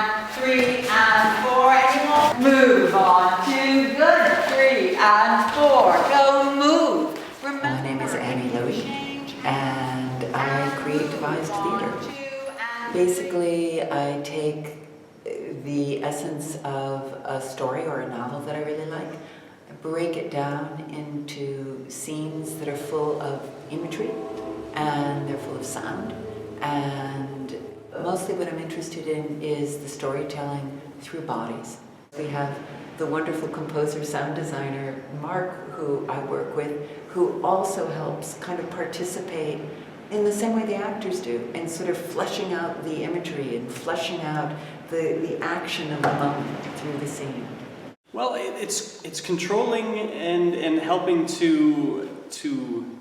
and 3 and 4. Any more? Move on. 2. Good. 3 and 4. Go move. My name is Louie, and I create devised theater. Basically, I take the essence of a story or a novel that I really like, break it down into scenes that are full of imagery and they're full of sound, and mostly what I'm interested in is the storytelling through bodies. We have the wonderful composer, sound designer, Mark, who I work with, who also helps kind of participate in the same way the actors do, in sort of fleshing out the imagery and fleshing out the action of the moment through the scene. Well, it's controlling and helping to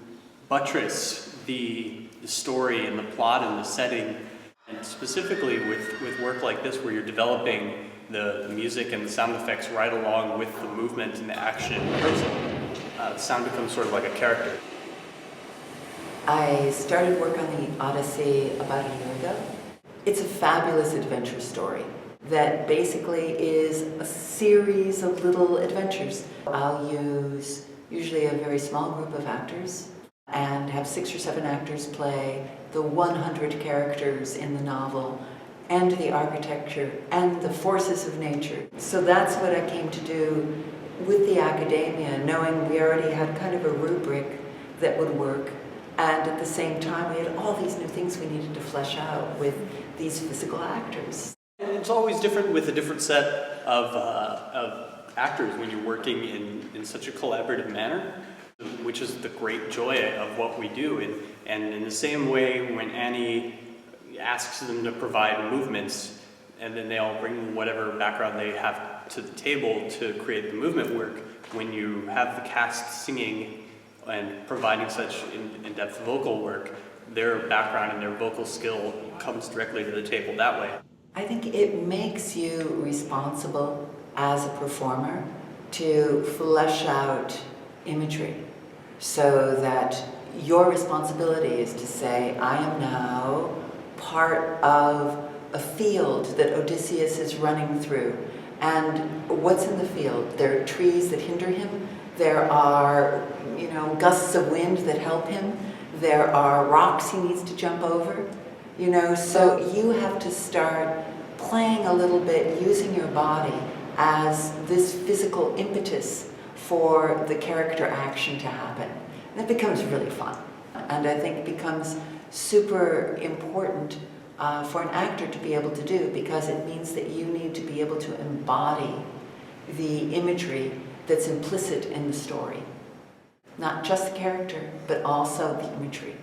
buttress the story and the plot and the setting, and specifically with work like this where you're developing the music and the sound effects right along with the movement and the action and rehearsal. The sound becomes sort of like a character. I started work on the Odyssey about a year ago. It's a fabulous adventure story that basically is a series of little adventures. I'll use usually a very small group of actors and have 6 or 7 actors play the 100 characters in the novel and the architecture and the forces of nature. So that's what I came to do with the academia, knowing we already had kind of a rubric that would work, and at the same time we had all these new things we needed to flesh out with these physical actors. And it's always different with a different set of actors when you're working in such a collaborative manner, which is the great joy of what we do. And in the same way, when Annie asks them to provide movements, and then they all bring whatever background they have to the table to create the movement work, when you have the cast singing and providing such in-depth vocal work, their background and their vocal skill comes directly to the table that way. I think it makes you responsible as a performer to flesh out imagery, so that your responsibility is to say, I am now part of a field that Odysseus is running through. And what's in the field? There are trees that hinder him. There are, gusts of wind that help him. There are rocks he needs to jump over. So you have to start playing a little bit, using your body as this physical impetus for the character action to happen. And it becomes really fun. And I think it becomes super important for an actor to be able to do, because it means that you need to be able to embody the imagery that's implicit in the story. Not just the character, but also the imagery.